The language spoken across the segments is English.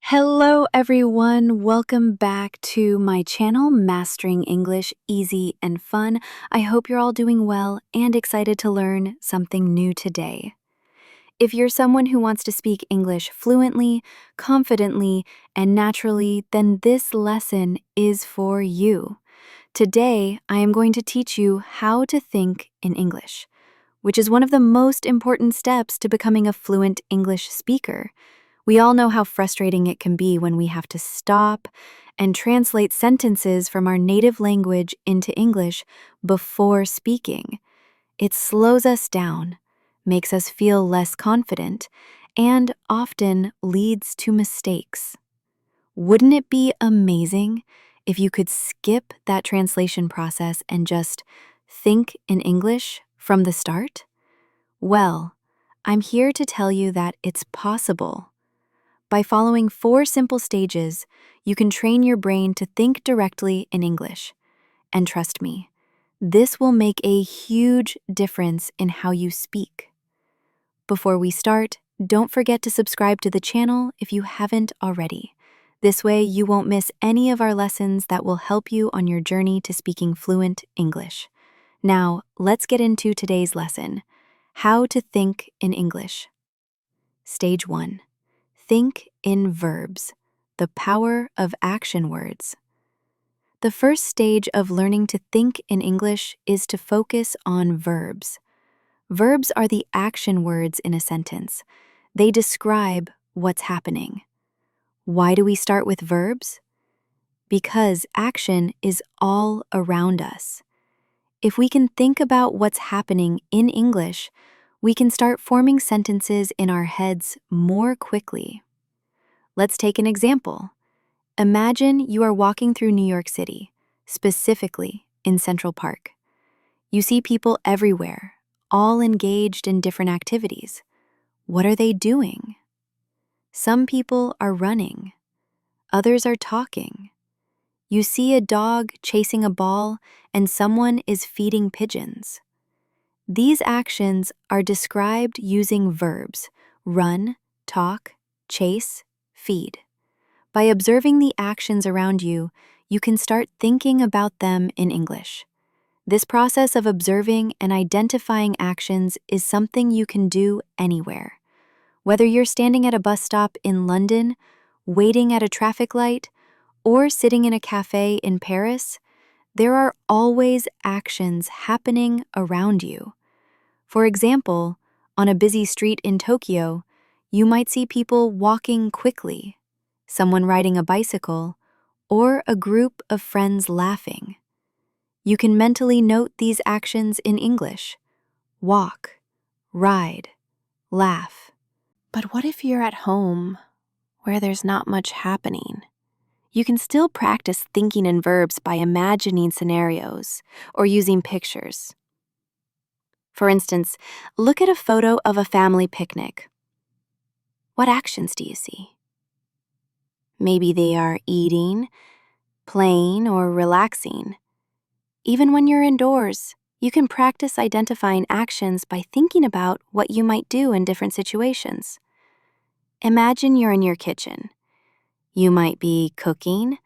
Hello everyone, welcome back to my channel, Mastering English Easy and Fun. I hope you're all doing well and excited to learn something new today. If you're someone who wants to speak English fluently, confidently, and naturally, then this lesson is for you. Today, I am going to teach you how to think in English, which is one of the most important steps to becoming a fluent English speaker. We all know how frustrating it can be when we have to stop and translate sentences from our native language into English before speaking. It slows us down, makes us feel less confident, and often leads to mistakes. Wouldn't it be amazing if you could skip that translation process and just think in English from the start? Well, I'm here to tell you that it's possible. By following 4 simple stages, you can train your brain to think directly in English. And trust me, this will make a huge difference in how you speak. Before we start, don't forget to subscribe to the channel if you haven't already. This way, you won't miss any of our lessons that will help you on your journey to speaking fluent English. Now, let's get into today's lesson, how to think in English. Stage 1. Think in verbs, the power of action words. The first stage of learning to think in English is to focus on verbs. Verbs are the action words in a sentence. They describe what's happening. Why do we start with verbs? Because action is all around us. If we can think about what's happening in English, we can start forming sentences in our heads more quickly. Let's take an example. Imagine you are walking through New York City, specifically in Central Park. You see people everywhere, all engaged in different activities. What are they doing? Some people are running. Others are talking. You see a dog chasing a ball, and someone is feeding pigeons. These actions are described using verbs: run, talk, chase, feed. By observing the actions around you, you can start thinking about them in English. This process of observing and identifying actions is something you can do anywhere. Whether you're standing at a bus stop in London, waiting at a traffic light, or sitting in a cafe in Paris, there are always actions happening around you. For example, on a busy street in Tokyo, you might see people walking quickly, someone riding a bicycle, or a group of friends laughing. You can mentally note these actions in English: walk, ride, laugh. But what if you're at home, where there's not much happening? You can still practice thinking in verbs by imagining scenarios or using pictures. For instance, look at a photo of a family picnic. What actions do you see? Maybe they are eating, playing, or relaxing. Even when you're indoors, you can practice identifying actions by thinking about what you might do in different situations. Imagine you're in your kitchen. You might be cooking,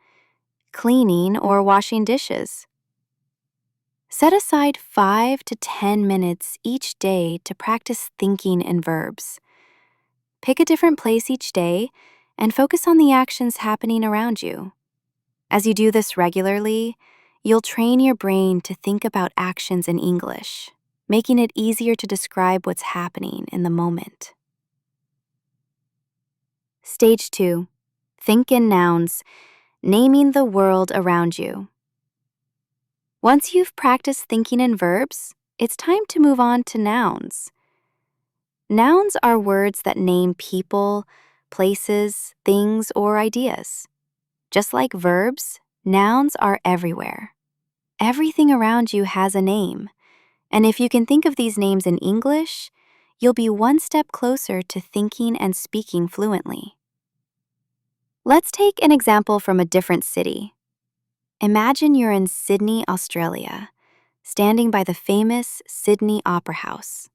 cleaning, or washing dishes. Set aside 5 to 10 minutes each day to practice thinking in verbs. Pick a different place each day and focus on the actions happening around you. As you do this regularly, you'll train your brain to think about actions in English, making it easier to describe what's happening in the moment. Stage 2. Think in nouns, naming the world around you. Once you've practiced thinking in verbs, it's time to move on to nouns. Nouns are words that name people, places, things, or ideas. Just like verbs, nouns are everywhere. Everything around you has a name, and if you can think of these names in English, you'll be one step closer to thinking and speaking fluently. Let's take an example from a different city. Imagine you're in Sydney, Australia, standing by the famous Sydney Opera House.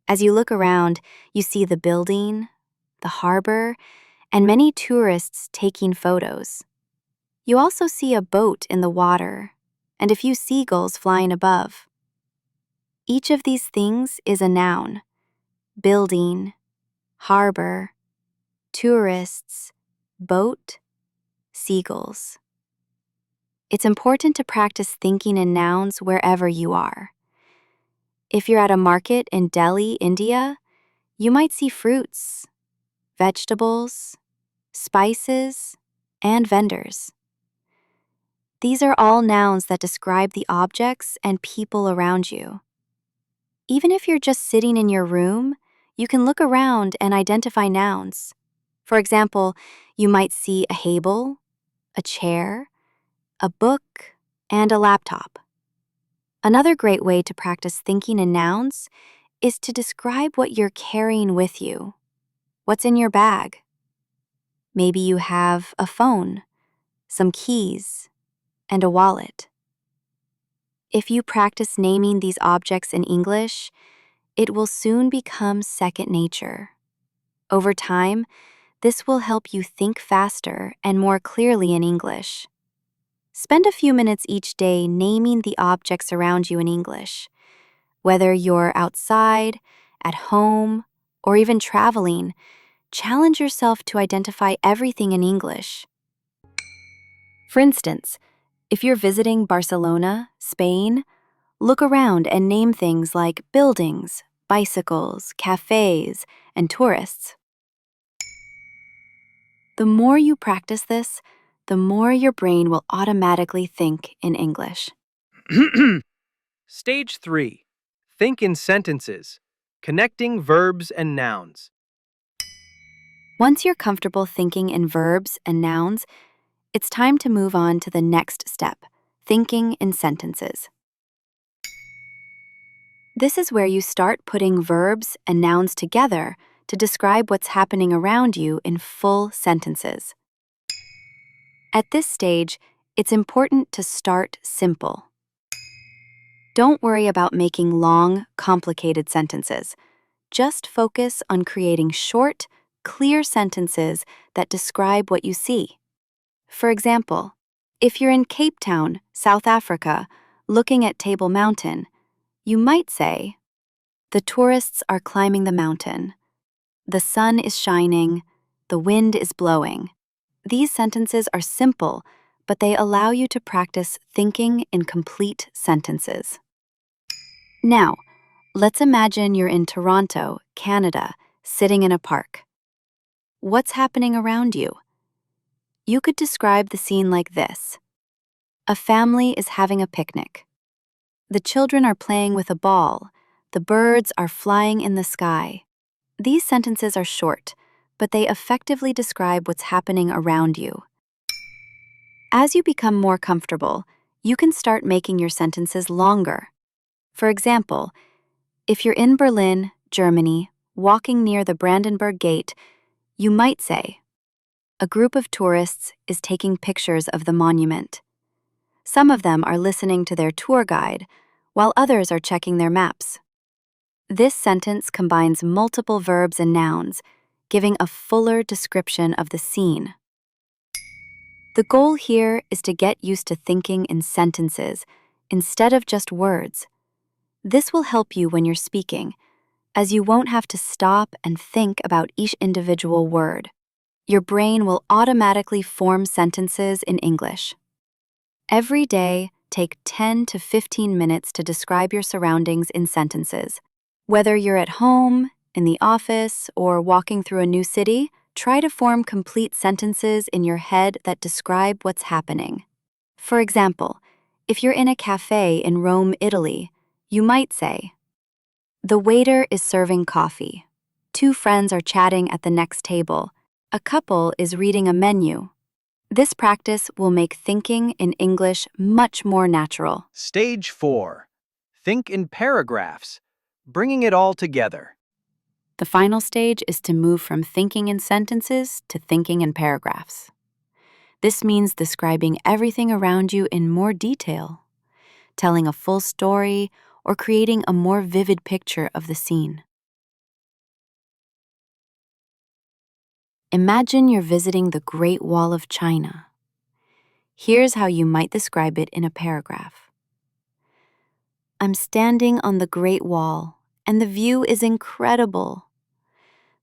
As you look around, you see the building, the harbor, and many tourists taking photos. You also see a boat in the water and a few seagulls flying above. Each of these things is a noun: building, harbor, tourists, boat, seagulls. It's important to practice thinking in nouns wherever you are. If you're at a market in Delhi, India, you might see fruits, vegetables, spices, and vendors. These are all nouns that describe the objects and people around you. Even if you're just sitting in your room, you can look around and identify nouns. For example, you might see a table, a chair, a book, and a laptop. Another great way to practice thinking in nouns is to describe what you're carrying with you. What's in your bag? Maybe you have a phone, some keys, and a wallet. If you practice naming these objects in English, it will soon become second nature. Over time, this will help you think faster and more clearly in English. Spend a few minutes each day naming the objects around you in English. Whether you're outside, at home, or even traveling, challenge yourself to identify everything in English. For instance, if you're visiting Barcelona, Spain, look around and name things like buildings, bicycles, cafes, and tourists. The more you practice this, the more your brain will automatically think in English. Stage 3. Think in sentences. Connecting verbs and nouns. Once you're comfortable thinking in verbs and nouns, it's time to move on to the next step, thinking in sentences. This is where you start putting verbs and nouns together to describe what's happening around you in full sentences. At this stage, it's important to start simple. Don't worry about making long, complicated sentences. Just focus on creating short, clear sentences that describe what you see. For example, if you're in Cape Town, South Africa, looking at Table Mountain, you might say, "The tourists are climbing the mountain. The sun is shining. The wind is blowing." These sentences are simple, but they allow you to practice thinking in complete sentences. Now, let's imagine you're in Toronto, Canada, sitting in a park. What's happening around you? You could describe the scene like this. A family is having a picnic. The children are playing with a ball. The birds are flying in the sky. These sentences are short, but they effectively describe what's happening around you. As you become more comfortable, you can start making your sentences longer. For example, if you're in Berlin, Germany, walking near the Brandenburg Gate, you might say, "A group of tourists is taking pictures of the monument. Some of them are listening to their tour guide, while others are checking their maps." This sentence combines multiple verbs and nouns, giving a fuller description of the scene. The goal here is to get used to thinking in sentences instead of just words. This will help you when you're speaking, as you won't have to stop and think about each individual word. Your brain will automatically form sentences in English. Every day, take 10 to 15 minutes to describe your surroundings in sentences. Whether you're at home, in the office, or walking through a new city, try to form complete sentences in your head that describe what's happening. For example, if you're in a cafe in Rome, Italy, you might say, "The waiter is serving coffee. Two friends are chatting at the next table. A couple is reading a menu." This practice will make thinking in English much more natural. Stage 4. Think in paragraphs. Bringing it all together. The final stage is to move from thinking in sentences to thinking in paragraphs. This means describing everything around you in more detail, telling a full story, or creating a more vivid picture of the scene. Imagine you're visiting the Great Wall of China. Here's how you might describe it in a paragraph. I'm standing on the Great Wall, and the view is incredible.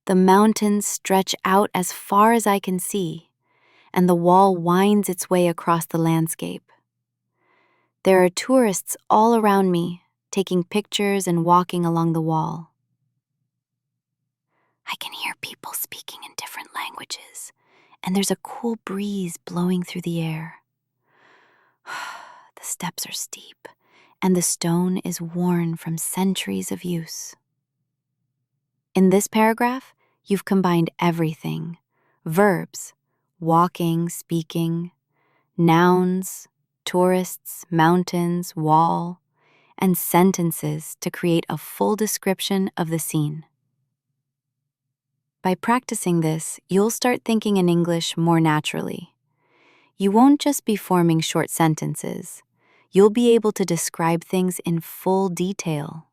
The mountains stretch out as far as I can see, and the wall winds its way across the landscape. There are tourists all around me, taking pictures and walking along the wall. I can hear people speaking in different languages, and there's a cool breeze blowing through the air. The steps are steep, and the stone is worn from centuries of use. In this paragraph, you've combined everything: verbs, walking, speaking, nouns, tourists, mountains, wall, and sentences to create a full description of the scene. By practicing this, you'll start thinking in English more naturally. You won't just be forming short sentences. You'll be able to describe things in full detail.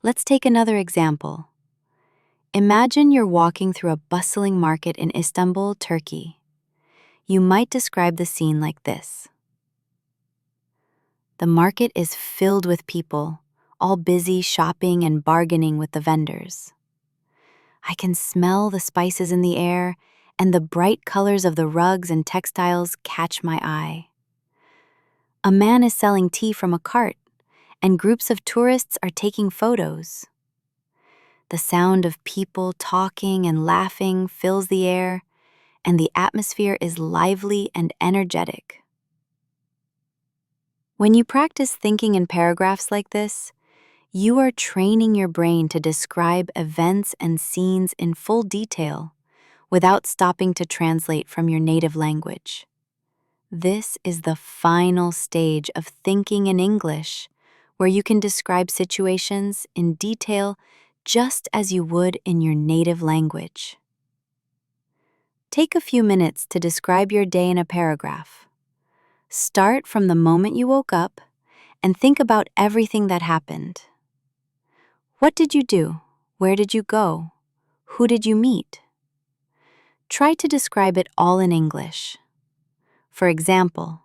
Let's take another example. Imagine you're walking through a bustling market in Istanbul, Turkey. You might describe the scene like this. The market is filled with people, all busy shopping and bargaining with the vendors. I can smell the spices in the air, and the bright colors of the rugs and textiles catch my eye. A man is selling tea from a cart, and groups of tourists are taking photos. The sound of people talking and laughing fills the air, and the atmosphere is lively and energetic. When you practice thinking in paragraphs like this, you are training your brain to describe events and scenes in full detail without stopping to translate from your native language. This is the final stage of thinking in English, where you can describe situations in detail just as you would in your native language. Take a few minutes to describe your day in a paragraph. Start from the moment you woke up and think about everything that happened. What did you do? Where did you go? Who did you meet? Try to describe it all in English. For example,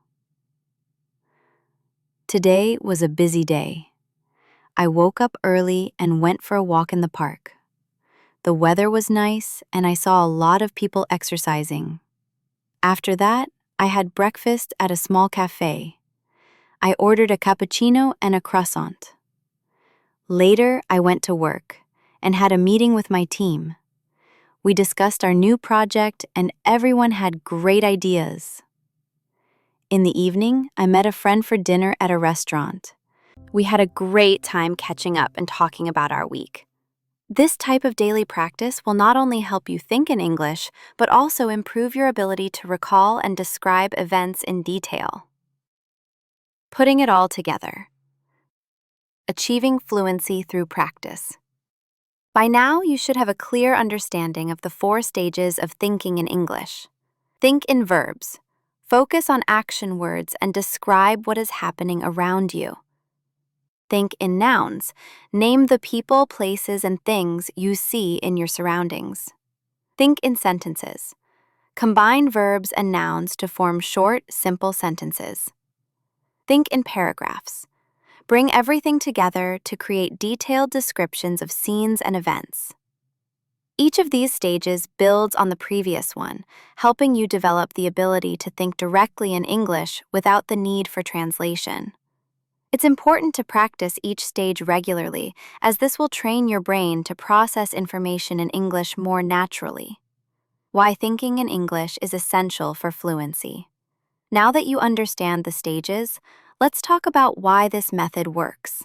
today was a busy day. I woke up early and went for a walk in the park. The weather was nice, and I saw a lot of people exercising. After that, I had breakfast at a small cafe. I ordered a cappuccino and a croissant. Later, I went to work and had a meeting with my team. We discussed our new project, and everyone had great ideas. In the evening, I met a friend for dinner at a restaurant. We had a great time catching up and talking about our week. This type of daily practice will not only help you think in English, but also improve your ability to recall and describe events in detail. Putting it all together. Achieving fluency through practice. By now, you should have a clear understanding of the 4 stages of thinking in English. Think in verbs. Focus on action words and describe what is happening around you. Think in nouns. Name the people, places, and things you see in your surroundings. Think in sentences. Combine verbs and nouns to form short, simple sentences. Think in paragraphs. Bring everything together to create detailed descriptions of scenes and events. Each of these stages builds on the previous one, helping you develop the ability to think directly in English without the need for translation. It's important to practice each stage regularly, as this will train your brain to process information in English more naturally. Why thinking in English is essential for fluency. Now that you understand the stages, let's talk about why this method works.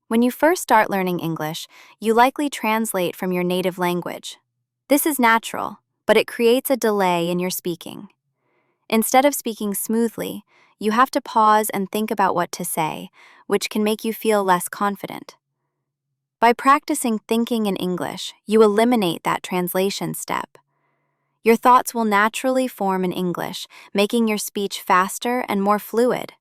When you first start learning English, you likely translate from your native language. This is natural, but it creates a delay in your speaking. Instead of speaking smoothly, you have to pause and think about what to say, which can make you feel less confident. By practicing thinking in English, you eliminate that translation step. Your thoughts will naturally form in English, making your speech faster and more fluid.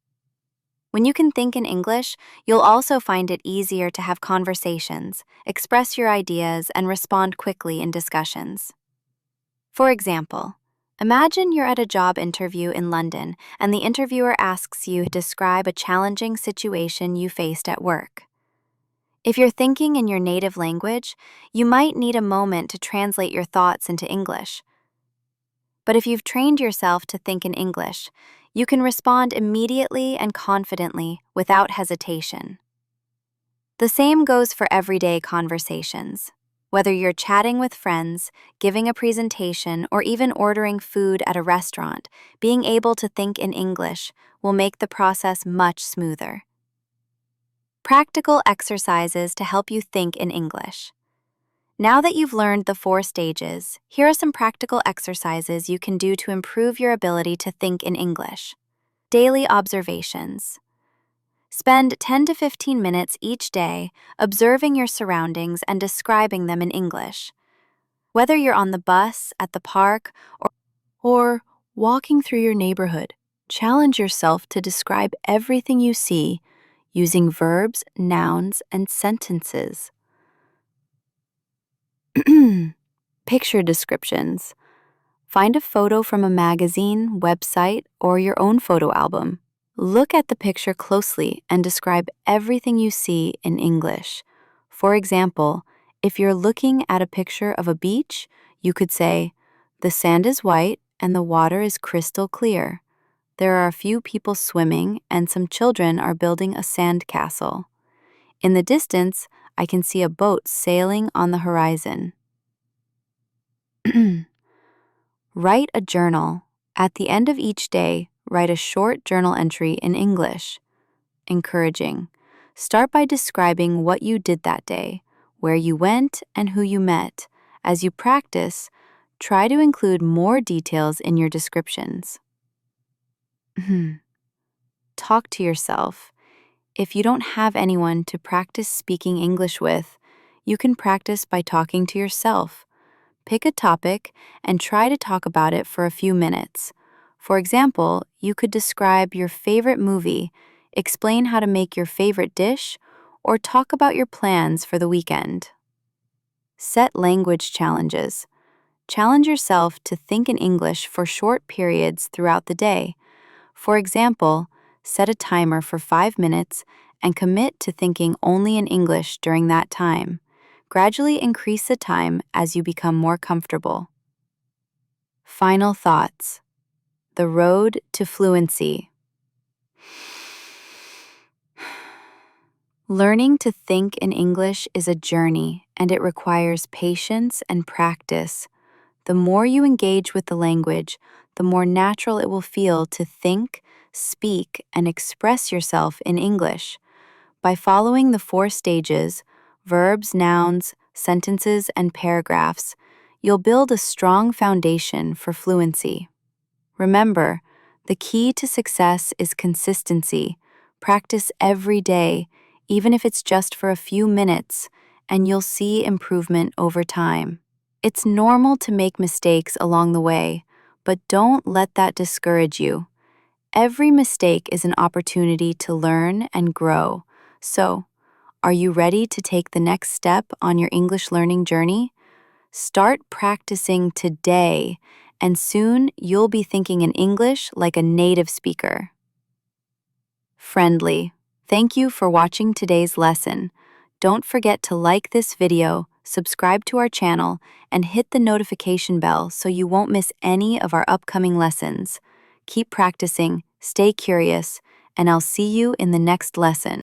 When you can think in English, you'll also find it easier to have conversations, express your ideas, and respond quickly in discussions. For example, imagine you're at a job interview in London and the interviewer asks you to describe a challenging situation you faced at work. If you're thinking in your native language, you might need a moment to translate your thoughts into English. But if you've trained yourself to think in English, you can respond immediately and confidently without hesitation. The same goes for everyday conversations. Whether you're chatting with friends, giving a presentation, or even ordering food at a restaurant, being able to think in English will make the process much smoother. Practical exercises to help you think in English. Now that you've learned the 4 stages, here are some practical exercises you can do to improve your ability to think in English. Daily observations. Spend 10 to 15 minutes each day observing your surroundings and describing them in English. Whether you're on the bus, at the park, or walking through your neighborhood, challenge yourself to describe everything you see using verbs, nouns, and sentences. Picture descriptions. Find a photo from a magazine, website, or your own photo album. Look at the picture closely and describe everything you see in English. For example, if you're looking at a picture of a beach, you could say, "The sand is white and the water is crystal clear. There are a few people swimming and some children are building a sand castle. In the distance, I can see a boat sailing on the horizon." Write a journal. At the end of each day, write a short journal entry in English. Encouraging. Start by describing what you did that day, where you went, and who you met. As you practice, try to include more details in your descriptions. Talk to yourself. If you don't have anyone to practice speaking English with, you can practice by talking to yourself. Pick a topic and try to talk about it for a few minutes. For example, you could describe your favorite movie, explain how to make your favorite dish, or talk about your plans for the weekend. Set language challenges. Challenge yourself to think in English for short periods throughout the day. For example, set a timer for 5 minutes and commit to thinking only in English during that time. Gradually increase the time as you become more comfortable. Final thoughts. The road to fluency. Learning to think in English is a journey, and it requires patience and practice. The more you engage with the language, the more natural it will feel to think, speak, and express yourself in English. By following the 4 stages, verbs, nouns, sentences, and paragraphs, you'll build a strong foundation for fluency. Remember, the key to success is consistency. Practice every day, even if it's just for a few minutes, and you'll see improvement over time. It's normal to make mistakes along the way, but don't let that discourage you. Every mistake is an opportunity to learn and grow. So, are you ready to take the next step on your English learning journey? Start practicing today, and soon you'll be thinking in English like a native speaker. Friendly. Thank you for watching today's lesson. Don't forget to like this video, subscribe to our channel, and hit the notification bell so you won't miss any of our upcoming lessons. Keep practicing, stay curious, and I'll see you in the next lesson.